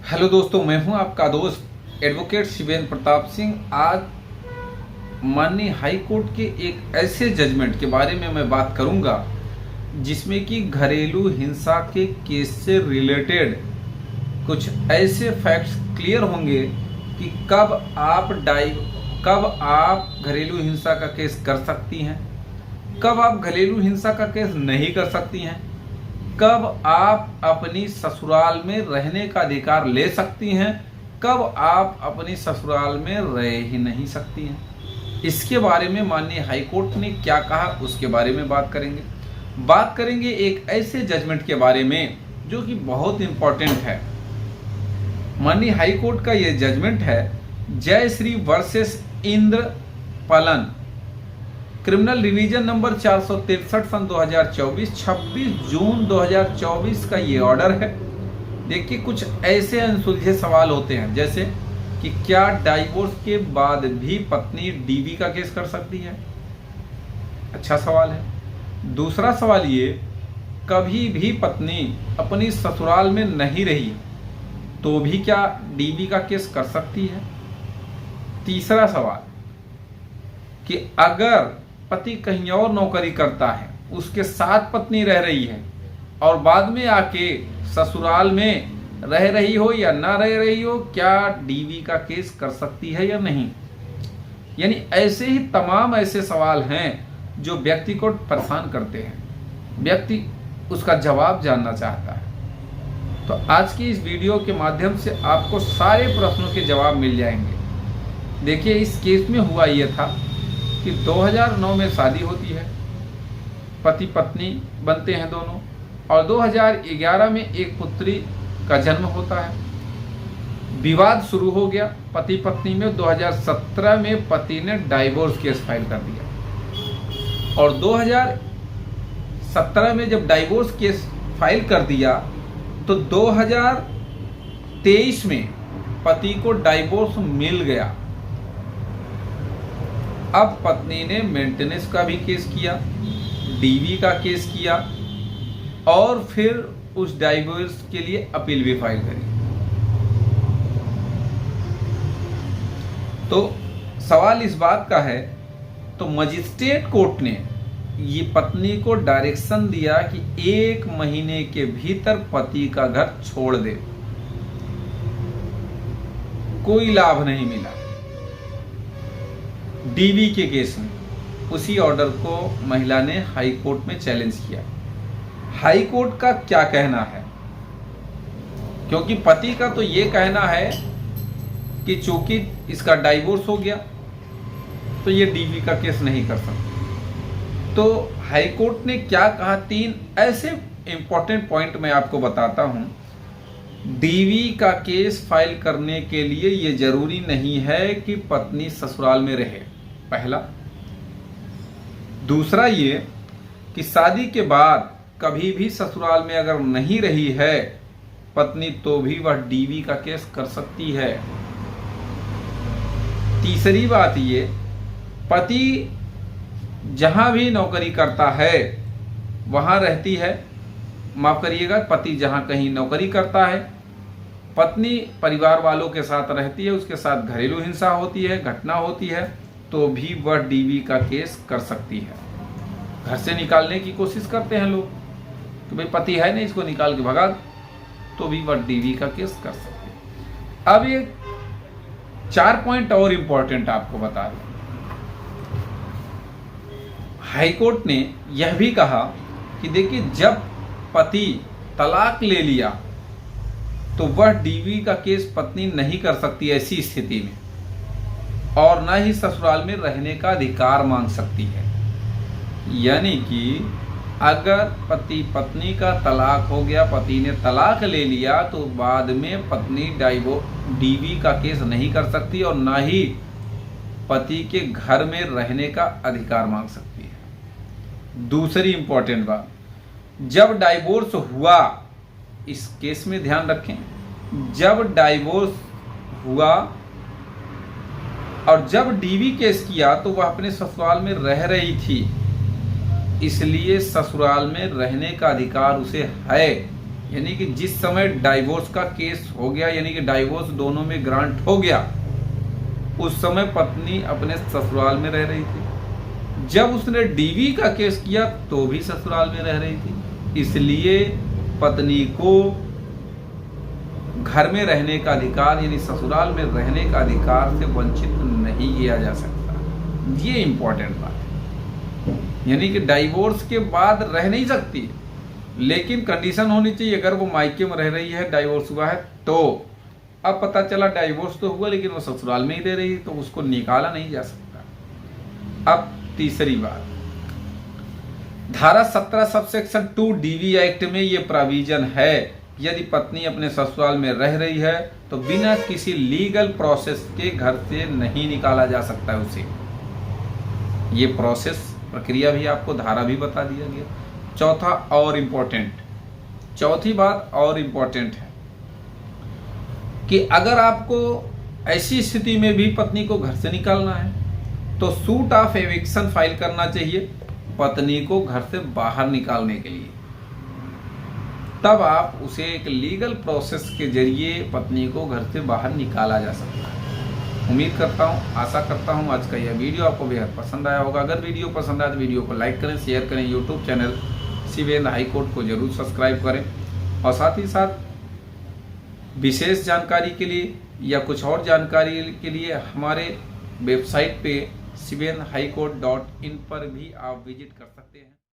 Hello दोस्तों, मैं हूं आपका दोस्त एडवोकेट शिवेंद्र प्रताप सिंह। आज माननीय हाई कोर्ट के एक ऐसे जजमेंट के बारे में मैं बात करूंगा जिसमें कि घरेलू हिंसा के केस से रिलेटेड कुछ ऐसे फैक्ट्स क्लियर होंगे कि कब आप घरेलू हिंसा का केस कर सकती हैं, कब आप घरेलू हिंसा का केस नहीं कर सकती हैं, कब आप अपनी ससुराल में रहने का अधिकार ले सकती हैं, कब आप अपनी ससुराल में रह ही नहीं सकती हैं। इसके बारे में माननीय हाई कोर्ट ने क्या कहा उसके बारे में बात करेंगे एक ऐसे जजमेंट के बारे में जो कि बहुत इंपॉर्टेंट है। माननीय हाई कोर्ट का यह जजमेंट है Jayashree versus Indra Palan, criminal revision number 463 सन 2024, 26 जून 2024 का ये ऑर्डर है। देखिए, कुछ ऐसे अनसुलझे सवाल होते हैं जैसे कि क्या डाइवोर्स के बाद भी पत्नी डीवी का केस कर सकती है? अच्छा सवाल है। दूसरा सवाल ये, कभी भी पत्नी अपनी ससुराल में नहीं रही तो भी क्या डीवी का केस कर सकती है? तीसरा सवाल कि अगर पति कहीं और नौकरी करता है, उसके साथ पत्नी रह रही है और बाद में आके ससुराल में रह रही हो या ना रह रही हो, क्या डीवी का केस कर सकती है या नहीं? यानी ऐसे ही तमाम ऐसे सवाल हैं जो व्यक्ति को परेशान करते हैं, व्यक्ति उसका जवाब जानना चाहता है। तो आज की इस वीडियो के माध्यम से आपको सारे प्रश्नों के जवाब मिल जाएंगे। देखिए, इस केस में हुआ यह था कि 2009 में शादी होती है, पति पत्नी बनते हैं दोनों, और 2011 में एक पुत्री का जन्म होता है। विवाद शुरू हो गया पति पत्नी में। 2017 में पति ने डाइवोर्स केस फाइल कर दिया और 2017 में जब डाइवोर्स केस फाइल कर दिया तो 2023 में पति को डाइवोर्स मिल गया। अब पत्नी ने मेंटेनेंस का भी केस किया, डीवी का केस किया और फिर उस डाइवोर्स के लिए अपील भी फाइल करी। तो सवाल इस बात का है, तो मजिस्ट्रेट कोर्ट ने ये पत्नी को डायरेक्शन दिया कि 1 महीने के भीतर पति का घर छोड़ दे। कोई लाभ नहीं मिला डीवी के केस में। उसी ऑर्डर को महिला ने हाई कोर्ट में चैलेंज किया। हाई कोर्ट का क्या कहना है? क्योंकि पति का तो ये कहना है कि चूंकि इसका डाइवोर्स हो गया तो ये डीवी का केस नहीं कर सकती। तो हाई कोर्ट ने क्या कहा, 3 ऐसे इंपॉर्टेंट पॉइंट मैं आपको बताता हूं। डीवी का केस फाइल करने के लिए ये जरूरी नहीं है कि पत्नी ससुराल में रहे, पहला। दूसरा ये कि शादी के बाद कभी भी ससुराल में अगर नहीं रही है पत्नी तो भी वह डीवी का केस कर सकती है। तीसरी बात ये, पति जहां भी नौकरी करता है वहां रहती है, माफ करिएगा, पति जहां कहीं नौकरी करता है, पत्नी परिवार वालों के साथ रहती है, उसके साथ घरेलू हिंसा होती है, घटना होती है, तो भी वह डीवी का केस कर सकती है। घर से निकालने की कोशिश करते हैं लोग कि भाई पति है नहीं, इसको निकाल के भगा, तो भी वह डीवी का केस कर सकती है। अब ये 4 पॉइंट और इंपॉर्टेंट आपको बता दूं। हाईकोर्ट ने यह भी कहा कि देखिए, जब पति तलाक ले लिया तो वह डीवी का केस पत्नी नहीं कर सकती ऐसी स्थिति में, और न ही ससुराल में रहने का अधिकार मांग सकती है। यानी कि अगर पति पत्नी का तलाक हो गया, पति ने तलाक ले लिया, तो बाद में पत्नी डीवी का केस नहीं कर सकती और न ही पति के घर में रहने का अधिकार मांग सकती है। दूसरी इंपॉर्टेंट बात, जब डाइवोर्स हुआ, इस केस में ध्यान रखें, जब डाइवोर्स हुआ और जब डीवी केस किया तो वह अपने ससुराल में रह रही थी, इसलिए ससुराल में रहने का अधिकार उसे है। यानी कि जिस समय डाइवोर्स का केस हो गया, यानी कि डाइवोर्स दोनों में ग्रांट हो गया, उस समय पत्नी अपने ससुराल में रह रही थी। जब उसने डीवी का केस किया तो भी ससुराल में रह रही थी। इसलिए पत्नी को घर में रहने का अधिकार, यानी ससुराल में रहने का अधिकार से वंचित नहीं किया जा सकता। ये इंपॉर्टेंट बात है। यानी कि डाइवोर्स के बाद रह नहीं सकती, लेकिन कंडीशन होनी चाहिए, अगर वो मायके में रह रही है, डाइवोर्स हुआ है तो। अब पता चला डाइवोर्स तो हुआ लेकिन वो ससुराल में ही रह रही है, तो उसको निकाला नहीं जा सकता। अब तीसरी बात, धारा 17 सबसेक्शन 2 डीवी एक्ट में ये प्रोविजन है, यदि पत्नी अपने ससुराल में रह रही है तो बिना किसी लीगल प्रोसेस के घर से नहीं निकाला जा सकता है उसे। ये प्रोसेस प्रक्रिया भी आपको धारा भी बता दिया गया। चौथा और इम्पोर्टेंट, चौथी बात और इम्पोर्टेंट है कि अगर आपको ऐसी स्थिति में भी पत्नी को घर से निकालना है तो सूट ऑफ एविक्शन फाइल करना चाहिए पत्नी को घर से बाहर निकालने के लिए। तब आप उसे एक लीगल प्रोसेस के जरिए पत्नी को घर से बाहर निकाला जा सकता है। उम्मीद करता हूँ, आशा करता हूँ आज का यह वीडियो आपको बेहद पसंद आया होगा। अगर वीडियो पसंद आया तो वीडियो को लाइक करें, शेयर करें, यूट्यूब चैनल शिवेंद्र हाईकोर्ट को जरूर सब्सक्राइब करें, और साथ ही साथ विशेष जानकारी के लिए या कुछ और जानकारी के लिए हमारे वेबसाइट पे shivendrahighcourt.in पर भी आप विजिट कर सकते हैं।